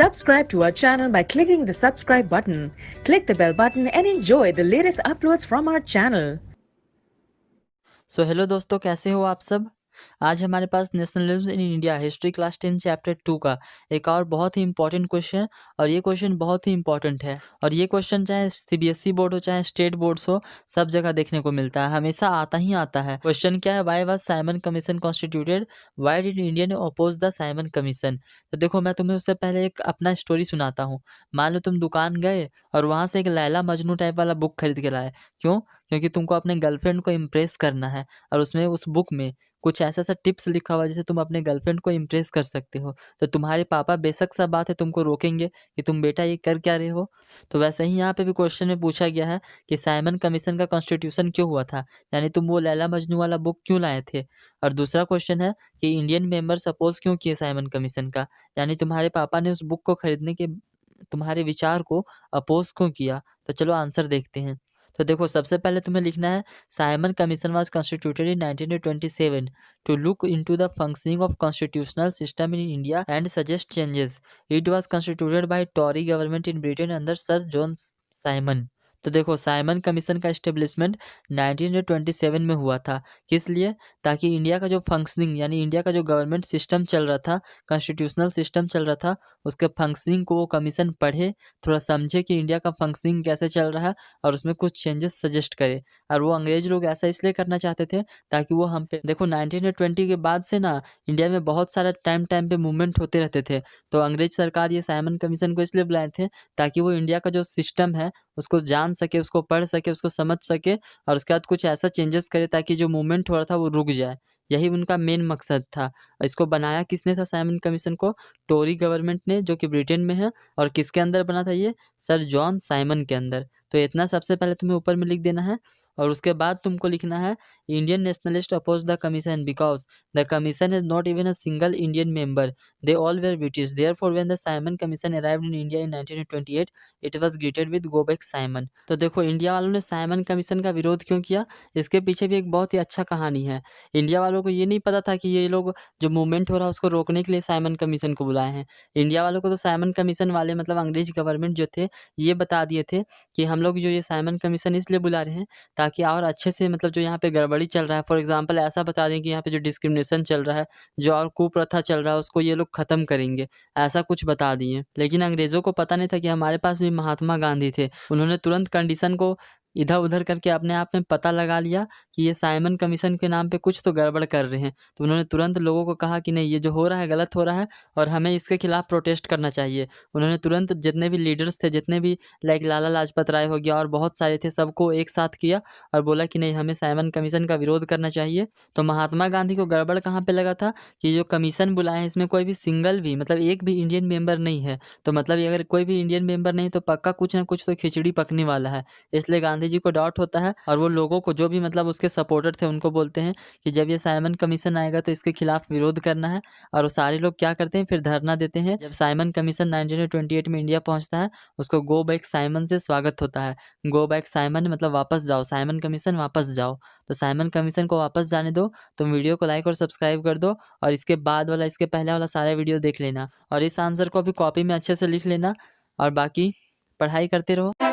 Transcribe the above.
Subscribe to our channel by clicking the subscribe button. Click the bell button and enjoy the latest uploads from our channel. Hello दोस्तों, कैसे हो आप सब। आज हमारे पास nationalism in India history class 10 chapter 2 का एक और बहुत ही इंपॉर्टेंट क्वेश्चन, और ये क्वेश्चन बहुत ही इंपॉर्टेंट है। और ये क्वेश्चन चाहे सीबीएसई बोर्ड हो चाहे स्टेट बोर्ड्स हो, सब जगह देखने को मिलता है, हमेशा आता ही आता है। क्वेश्चन क्या है, why was Simon Commission constituted, why did Indian oppose the Simon Commission. तो देखो, मैं तुम्हें उससे पहले एक अपना स्टोरी सुनाता हूँ। मान लो तुम दुकान गए और वहाँ से एक लैला मजनू टाइप वाला बुक खरीद के लाए। क्यों? क्योंकि तुमको अपने गर्लफ्रेंड को इम्प्रेस करना है, और उसमें उस बुक में कुछ ऐसा टिप्स लिखा हुआ है जिससे तुम अपने गर्लफ्रेंड को इम्प्रेस कर सकते हो। तो तुम्हारे पापा बेशक सा बात है तुमको रोकेंगे कि तुम बेटा ये कर क्या रहे हो। तो वैसे ही यहाँ पे भी क्वेश्चन में पूछा गया है कि साइमन कमीशन का कॉन्स्टिट्यूशन क्यों हुआ था, यानी तुम वो लैला मजनू वाला बुक क्यों लाए थे। और दूसरा क्वेश्चन है कि इंडियन मेंबर्स अपोज क्यों किए साइमन कमीशन का, यानी तुम्हारे पापा ने उस बुक को खरीदने के तुम्हारे विचार को अपोज क्यों किया। तो चलो आंसर देखते हैं। तो देखो, सबसे पहले तुम्हें लिखना है Simon commission was constituted in 1927 to look into the functioning of constitutional system in India and suggest changes. It was constituted by Tory government in Britain under sir John Simon. तो देखो, साइमन कमीशन का establishment 1927 में हुआ था। किस लिए? ताकि India का जो फंक्शनिंग, यानी इंडिया का जो गवर्नमेंट सिस्टम चल रहा था, कॉन्स्टिट्यूशनल सिस्टम चल रहा था, उसके फंक्शनिंग को वो कमीशन पढ़े, थोड़ा समझे कि इंडिया का फंक्शनिंग कैसे चल रहा है, और उसमें कुछ चेंजेस सजेस्ट करे। और वो अंग्रेज लोग ऐसा इसलिए करना चाहते थे ताकि वो हम पे, देखो 1920 के बाद से ना इंडिया में बहुत सारा टाइम टाइम पे मूवमेंट होते रहते थे। तो अंग्रेज सरकार ये साइमन कमीशन को इसलिए बुलाए थे ताकि वो इंडिया का जो सिस्टम है उसको जान सके, उसको पढ़ सके, उसको समझ सके, और उसके बाद कुछ ऐसा चेंजेस करे ताकि जो मूवमेंट हो रहा था वो रुक जाए। यही उनका मेन मकसद था। इसको बनाया किसने था साइमन कमीशन को? टोरी गवर्नमेंट ने, जो कि ब्रिटेन में है। और किसके अंदर बना था ये? सर जॉन साइमन के अंदर। तो इतना सबसे पहले तुम्हें ऊपर में लिख देना है। और उसके बाद तुमको लिखना है Indian nationalist oppose the commission because the commission has not even a single Indian member, they all were British, therefore when the Simon Commission arrived in India in 1928 it was greeted with go back Simon. तो देखो, India वालों ने Simon commission का विरोध क्यों किया, इसके पीछे भी एक बहुत ही अच्छा कहानी है। इंडिया वालों को ये नहीं पता था कि ये लोग जो मूवमेंट हो रहा है उसको रोकने के लिए साइमन कमीशन को बुलाए हैं। इंडिया वालों को तो साइमन कमीशन वाले, मतलब अंग्रेज गवर्नमेंट जो थे, ये बता दिए थे कि हम लोग जो ये साइमन कमीशन इसलिए बुला रहे हैं ताकि और अच्छे से, मतलब जो यहाँ पे गड़बड़ी चल रहा है, फॉर एग्जांपल ऐसा बता दें कि यहाँ पे जो डिस्क्रिमिनेशन चल रहा है, जो और कुप्रथा चल रहा है, उसको ये लोग ख़त्म करेंगे, ऐसा कुछ बता दिए। लेकिन अंग्रेज़ों को पता नहीं था कि हमारे पास भी महात्मा गांधी थे। उन्होंने तुरंत कंडीशन को इधर-उधर करके अपने आप में पता लगा लिया कि ये साइमन कमीशन के नाम पे कुछ तो गड़बड़ कर रहे हैं। तो उन्होंने तुरंत लोगों को कहा कि नहीं, ये जो हो रहा है गलत हो रहा है, और हमें इसके खिलाफ प्रोटेस्ट करना चाहिए। उन्होंने तुरंत जितने भी लीडर्स थे, जितने भी लाइक लाला लाजपत राय हो गया और बहुत सारे थे, सबको एक साथ किया और बोला कि नहीं, हमें साइमन कमीशन का विरोध करना चाहिए। तो महात्मा गांधी को गड़बड़ कहाँ पे लगा था कि जो कमीशन बुलाए हैं इसमें कोई भी सिंगल भी, मतलब एक भी इंडियन मेंबर नहीं है। तो मतलब ये अगर कोई भी इंडियन मेंबर नहीं तो पक्का कुछ ना कुछ तो खिचड़ी पकने वाला है। इसलिए गांधी जी को डाउट होता है, और वो लोगों को, जो भी मतलब उसके सपोर्टर थे, उनको बोलते हैं कि जब ये साइमन कमीशन आएगा तो इसके खिलाफ विरोध करना है। और वो सारे लोग क्या करते हैं, फिर धरना देते हैं। जब साइमन कमीशन 1928 में इंडिया पहुंचता है, उसको गो बैक साइमन से स्वागत होता है। गो बैक साइमन मतलब वापस जाओ, साइमन कमीशन वापस जाओ। तो साइमन कमीशन को वापस जाने दो। तुम वीडियो को लाइक और सब्सक्राइब कर दो, और इसके बाद वाला, इसके पहले वाला सारा वीडियो देख लेना, और इस आंसर को भी कॉपी में अच्छे से लिख लेना, और बाकी पढ़ाई करते रहो।